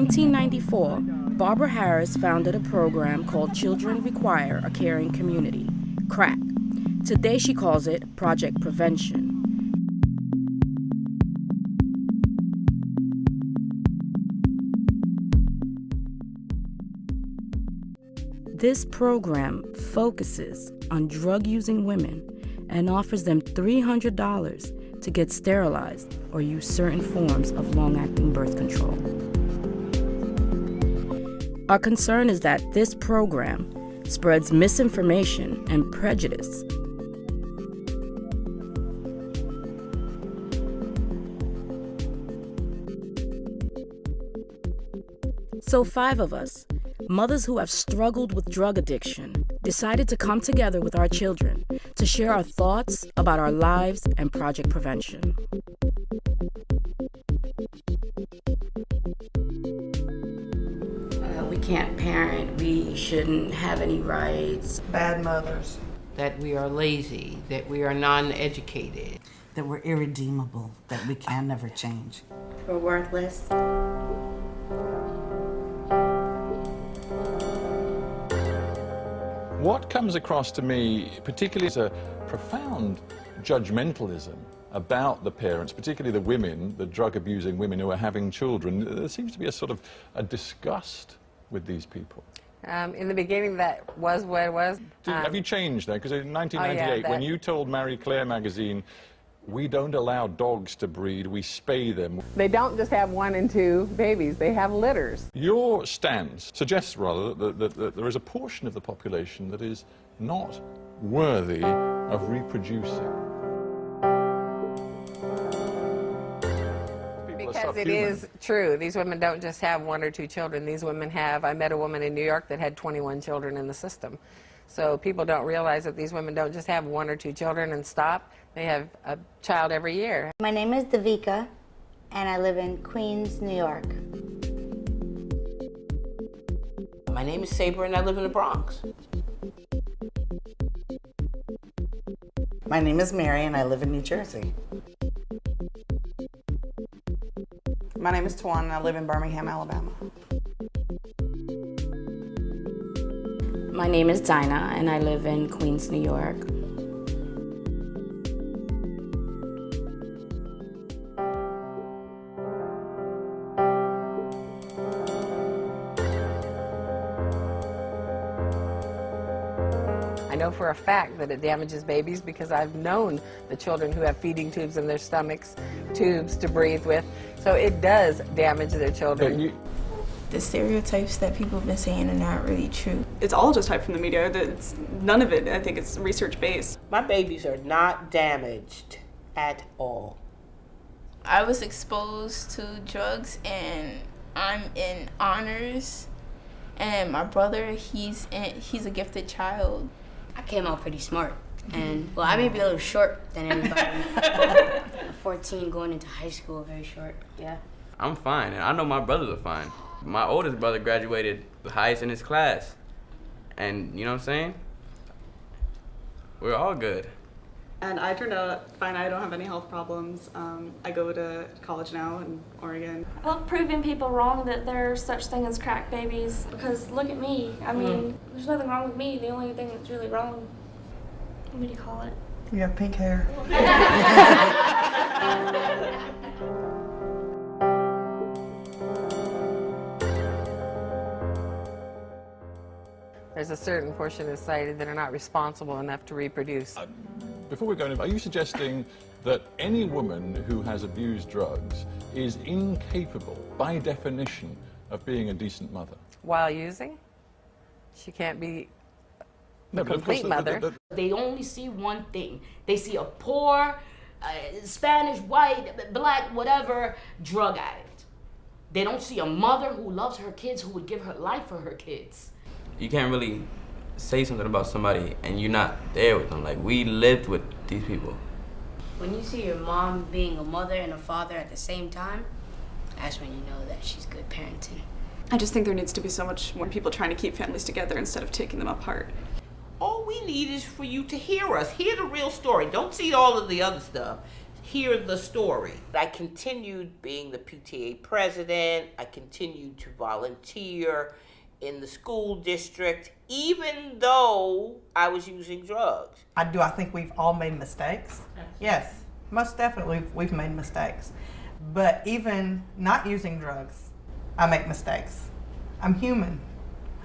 1994, Barbara Harris founded a program called Children Require a Caring Community, CRAC. Today she calls it Project Prevention. This program focuses on drug-using women and offers them $300 to get sterilized or use certain forms of long-acting birth control. Our concern is that this program spreads misinformation and prejudice. So 5 of us, mothers who have struggled with drug addiction, decided to come together with our children to share our thoughts about our lives and Project Prevention. We can't parent, we shouldn't have any rights. Bad mothers. That we are lazy, that we are non-educated. That we're irredeemable, that we can never change. We're worthless. What comes across to me, particularly, is a profound judgmentalism about the parents, particularly the women, the drug-abusing women who are having children. There seems to be a sort of a disgust with these people. In the beginning, that was what it was. Have you changed that? Because in 1998, when you told Marie Claire magazine, we don't allow dogs to breed, we spay them. They don't just have 1 and 2 babies, they have litters. Your stance suggests, rather, that there is a portion of the population that is not worthy of reproducing. Because it is true. These women don't just have 1 or 2 children. These women have, I met a woman in New York that had 21 children in the system. So people don't realize that these women don't just have 1 or 2 children and stop. They have a child every year. My name is Davika, and I live in Queens, New York. My name is Saber, and I live in the Bronx. My name is Mary, and I live in New Jersey. My name is Twan, and I live in Birmingham, Alabama. My name is Dinah, and I live in Queens, New York. I know for a fact that it damages babies because I've known the children who have feeding tubes in their stomachs, tubes to breathe with. So it does damage their children. The stereotypes that people have been saying are not really true. It's all just hype from the media. None of it, I think, it's research-based. My babies are not damaged at all. I was exposed to drugs, and I'm in honors, and my brother, he's a gifted child. I came out pretty smart, and well, I may be a little short than everybody. 14 going into high school, very short, yeah. I'm fine, and I know my brothers are fine. My oldest brother graduated the highest in his class, and you know what I'm saying? We're all good. And I turned out fine. I don't have any health problems. I go to college now in Oregon. I love proving people wrong that there's such thing as crack babies, because look at me. I mean, there's nothing wrong with me. The only thing that's really wrong, what do you call it? You have pink hair. There's a certain portion of society that are not responsible enough to reproduce. Before we go in, are you suggesting that any woman who has abused drugs is incapable, by definition, of being a decent mother? While using, she can't be a complete mother. They only see one thing. They see a poor, Spanish, white, black, whatever, drug addict. They don't see a mother who loves her kids, who would give her life for her kids. You can't really say something about somebody and you're not there with them. Like, we lived with these people. When you see your mom being a mother and a father at the same time, that's when you know that she's good parenting. I just think there needs to be so much more people trying to keep families together instead of taking them apart. All we need is for you to hear us. Hear the real story. Don't see all of the other stuff. hear the story. I continued being the PTA president. I continued to volunteer in the school district, even though I was using drugs. I think we've all made mistakes. Yes, most definitely we've made mistakes. But even not using drugs, I make mistakes. I'm human.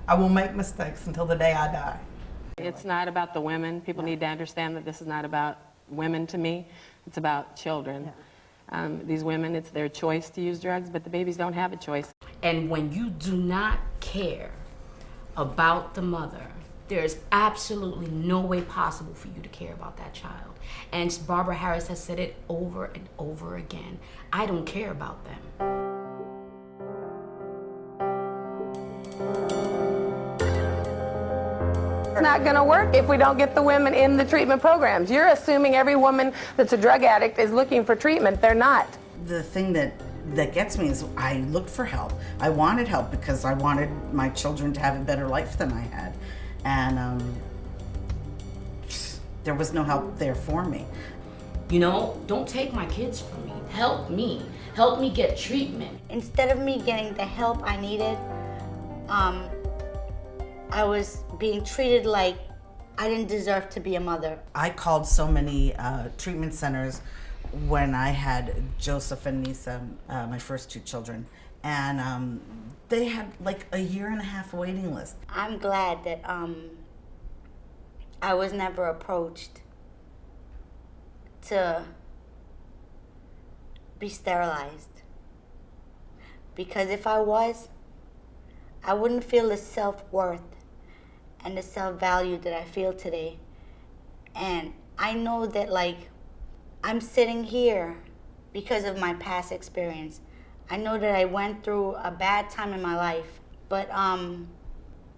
I will make mistakes until the day I die. It's not about the women. People need to understand that this is not about women to me. It's about children. These women, it's their choice to use drugs, but the babies don't have a choice. And when you do not care about the mother, there's absolutely no way possible for you to care about that child. And Barbara Harris has said it over and over again. I don't care about them. It's not going to work if we don't get the women in the treatment programs. You're assuming every woman that's a drug addict is looking for treatment. They're not. The thing that gets me is I looked for help. I wanted help because I wanted my children to have a better life than I had. And there was no help there for me. You know, don't take my kids from me. Help me. Help me get treatment. Instead of me getting the help I needed, I was being treated like I didn't deserve to be a mother. I called so many treatment centers when I had Joseph and Nisa, my first two children, and they had like a 1.5 year waiting list. I'm glad that I was never approached to be sterilized, because if I was, I wouldn't feel the self-worth and the self-value that I feel today. And I know that, like, I'm sitting here because of my past experience. I know that I went through a bad time in my life, but I'm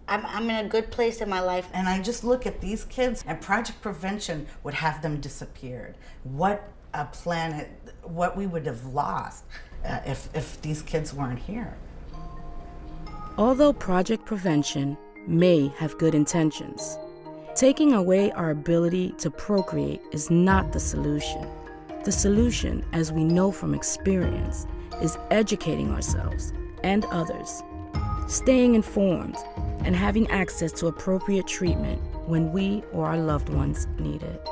in a good place in my life. And I just look at these kids, and Project Prevention would have them disappeared. What a planet, what we would have lost if these kids weren't here. Although Project Prevention may have good intentions, taking away our ability to procreate is not the solution. The solution, as we know from experience, is educating ourselves and others, staying informed, and having access to appropriate treatment when we or our loved ones need it.